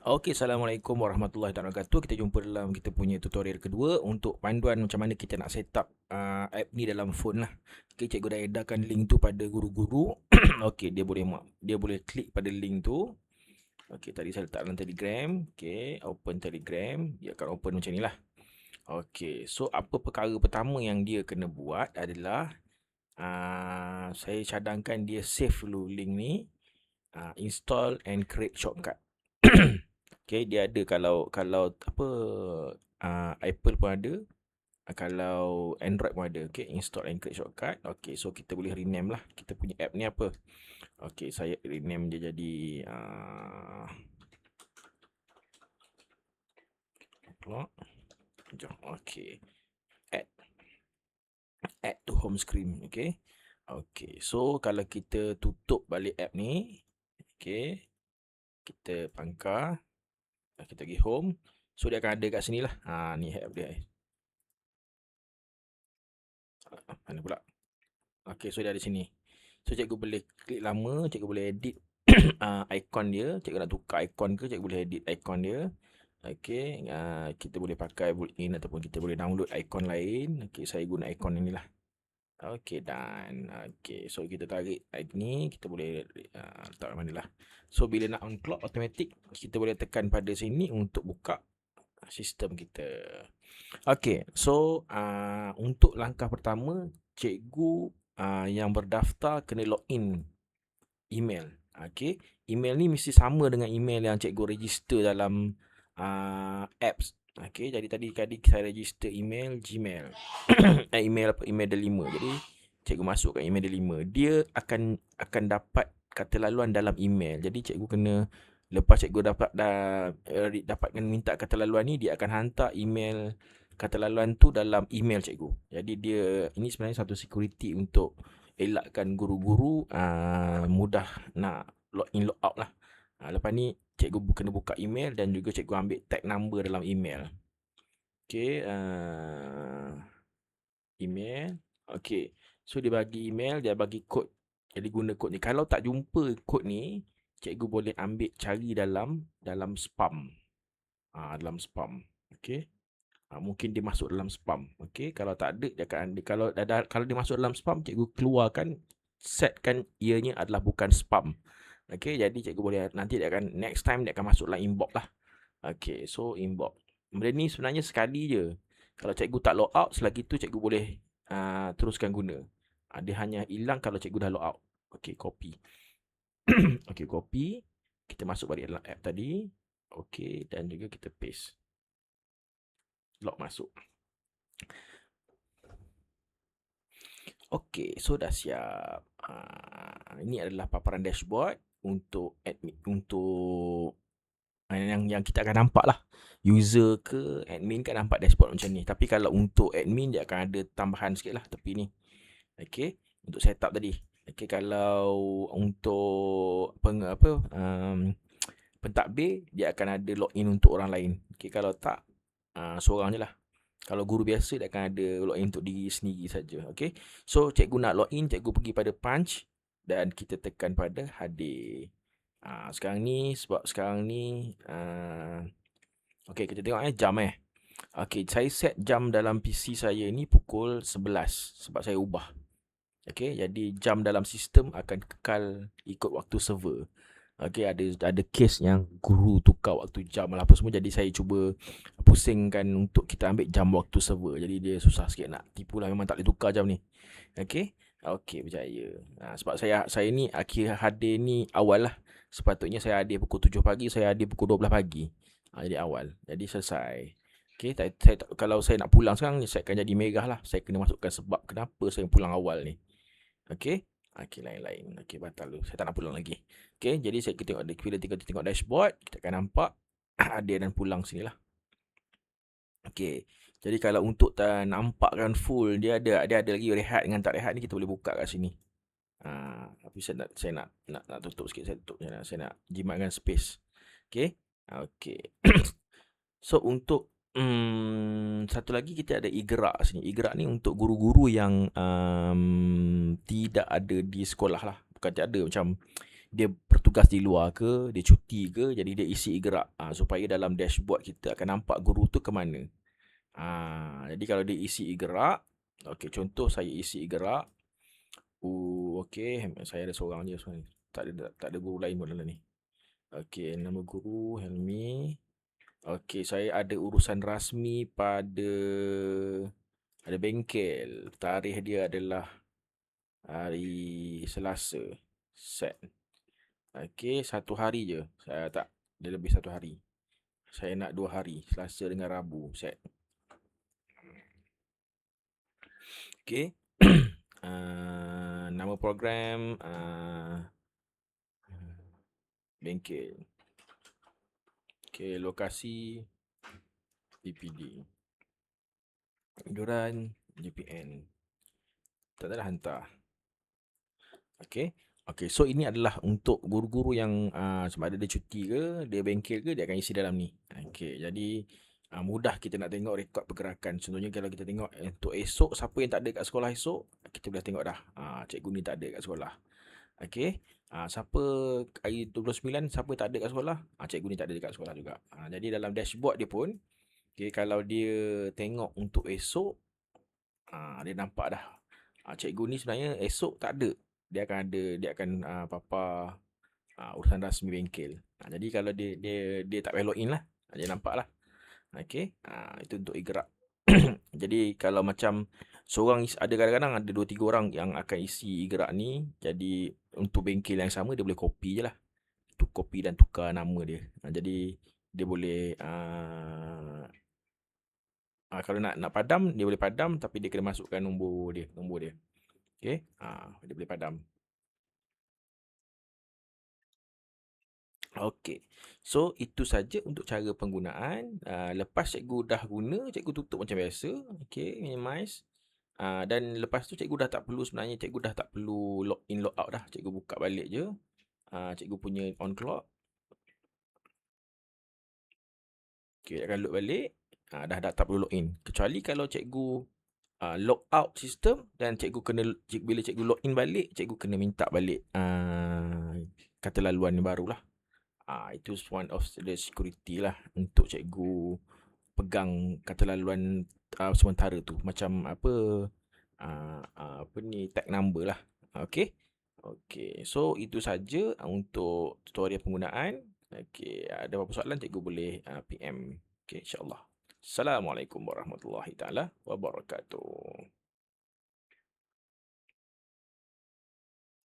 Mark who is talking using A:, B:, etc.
A: Okey, Assalamualaikum warahmatullahi wabarakatuh. Kita jumpa dalam kita punya tutorial kedua untuk panduan macam mana kita nak set up app ni dalam phone lah. Okey, cikgu dah edarkan link tu pada guru-guru. Okey, dia boleh klik pada link tu. Okey, tadi saya letak dalam Telegram. Okey, open Telegram. Dia akan open macam ni lah. Okey, so apa perkara pertama yang dia kena buat adalah saya cadangkan dia save dulu link ni. Install and create shortcut. Okay, dia ada kalau apa Apple pun ada, kalau Android pun ada. Okay, install and create shortcut. Okay, so kita boleh rename lah kita punya app ni apa. Okay, saya rename dia jadi okay, add to home screen. Okay, okay, so kalau kita tutup balik app ni, okay, kita pangkar, kita pergi home. So dia akan ada kat sini lah. Ni app dia. Mana pula? Okay, so dia ada sini. So cikgu boleh klik lama, cikgu boleh edit ikon dia. Cikgu nak tukar ikon ke, cikgu boleh edit ikon dia. Okay, kita boleh pakai built-in ataupun kita boleh download ikon lain. Okay, saya guna ikon ini lah. Okay, done. Okay, so kita tarik ni, kita boleh letak mana lah. So bila nak on clock automatic, kita boleh tekan pada sini untuk buka sistem kita. Okay, so untuk langkah pertama, cikgu yang berdaftar kena login email. Okay, email ni mesti sama dengan email yang cikgu register dalam apps. Okay, jadi tadi saya register email Gmail. email Delima. Jadi cikgu masukkan email Delima. Dia akan dapat kata laluan dalam email. Jadi cikgu kena, lepas cikgu dapatkan minta kata laluan ni, dia akan hantar email kata laluan tu dalam email cikgu. Jadi ini sebenarnya satu security untuk elakkan guru-guru mudah nak login log out lah. Lepas ni cikgu kena buka email dan juga cikgu ambil tag number dalam email. Okay, email. Okay, so dia bagi email, dia bagi kod. Jadi guna kod ni. Kalau tak jumpa kod ni, cikgu boleh ambil cari dalam spam. Dalam spam. Okay. Mungkin dia masuk dalam spam. Okay, kalau tak ada, dia akan ada. Kalau dia masuk dalam spam, cikgu keluarkan, setkan ianya adalah bukan spam. Okay, jadi cikgu boleh, nanti next time dia akan masuk dalam inbox lah. Okay, so inbox. Benda ni sebenarnya sekali je. Kalau cikgu tak log out, selagi tu cikgu boleh teruskan guna. Dia hanya hilang kalau cikgu dah log out. Okay, copy. Okay, copy. Kita masuk balik dalam app tadi. Okay, dan juga kita paste. Log masuk. Okay, so dah siap. Ini adalah paparan dashboard untuk admin, untuk yang kita akan nampak lah. User ke admin kan nampak dashboard macam ni. Tapi kalau untuk admin, dia akan ada tambahan sikit lah tepi ni. Okay, untuk setup tadi. Okay, kalau untuk pentadbir, dia akan ada login untuk orang lain. Okay, kalau tak, seorang je lah. Kalau guru biasa, dia akan ada login untuk diri sendiri saja. Okay, so cikgu nak login, cikgu pergi pada punch dan kita tekan pada hadir. Sekarang ni, okay, kita tengok jam okay, saya set jam dalam PC saya ni pukul 11 sebab saya ubah. Okay, jadi jam dalam sistem akan kekal ikut waktu server. Okay, ada case yang guru tukar waktu jam lah apa semua. Jadi saya cuba pusingkan untuk kita ambil jam waktu server. Jadi dia susah sikit nak tipu lah. Memang tak boleh tukar jam ni. Okay, okay, berjaya. Sebab saya ni akhir hadir ni awal lah. Sepatutnya saya hadir pukul 7 pagi, saya hadir pukul 12 pagi. Jadi awal. Jadi selesai. Okay, kalau saya nak pulang sekarang, saya akan jadi merah lah. Saya kena masukkan sebab kenapa saya pulang awal ni. Okay. Okay, lain-lain. Okay, batal tu. Saya tak nak pulang lagi. Okay, jadi bila kita tengok dashboard, kita akan nampak hadir dan pulang sini lah. Okay, jadi kalau untuk nampakkan full, dia ada lagi rehat dengan tak rehat ni, kita boleh buka kat sini. Tapi saya nak tutup sikit. Saya nak jimatkan space. Okay. Okay. So untuk satu lagi kita ada Igerak sini. Igerak ni untuk guru-guru yang tidak ada di sekolah lah. Bukan tak ada, macam dia bertugas di luar ke, dia cuti ke, jadi dia isi gerak supaya dalam dashboard kita akan nampak guru tu ke mana. Jadi kalau dia isi gerak, okey, contoh saya isi gerak, okey, saya ada seorang je sebenarnya. Tak ada guru lain pun dalam ni. Okey, nama guru Helmi. Okey, saya ada urusan rasmi pada ada bengkel. Tarikh dia adalah hari Selasa. Set. Okey, 1 hari je. Saya tak, dia lebih 1 hari. Saya nak 2 hari, Selasa dengan Rabu. Set. Okey. Nama program bengkel. Okey, lokasi PPD. Yuran GPN. Tak adalah hantar. Okey. Okey, so ini adalah untuk guru-guru yang sama ada dia cuti ke, dia bengkel ke, dia akan isi dalam ni. Okey, jadi mudah kita nak tengok rekod pergerakan. Contohnya kalau kita tengok untuk esok, siapa yang tak ada kat sekolah esok, kita boleh tengok dah. Cikgu ni tak ada kat sekolah. Okey. Siapa hari 29, siapa tak ada kat sekolah, cikgu ni tak ada dekat sekolah juga. Jadi dalam dashboard dia pun, okay, kalau dia tengok untuk esok, dia nampak dah. Cikgu ni sebenarnya esok tak ada. Dia akan papar urusan rasmi bengkel. Jadi kalau dia tak payah login lah. Dia nampak lah. Okay. Itu untuk gerak. Jadi kalau macam seorang ada kadang-kadang ada 2-3 orang yang akan isi gerak ni. Jadi untuk bengkel yang sama dia boleh copy je lah. Tu copy dan tukar nama dia. Jadi dia boleh kalau nak padam dia boleh padam, tapi dia kena masukkan nombor dia. Okay. Dia boleh padam. Okey. So itu saja untuk cara penggunaan. Lepas cikgu dah guna, cikgu tutup macam biasa. Okey, minimize. Dan lepas tu cikgu dah tak perlu, sebenarnya cikgu dah tak perlu log in log out dah. Cikgu buka balik je. Cikgu punya on clock. Okey, akan load balik. Dah tak perlu log in. Kecuali kalau cikgu log out sistem dan bila cikgu log in balik, cikgu kena minta balik kata laluan yang baru lah. Itu one of the security lah untuk cikgu pegang kata laluan sementara tu, macam apa ni, tag number lah. Okey. So itu saja untuk tutorial penggunaan. Okey, ada apa-apa soalan cikgu boleh PM. Okey, insya-Allah. Assalamualaikum warahmatullahi taala wabarakatuh.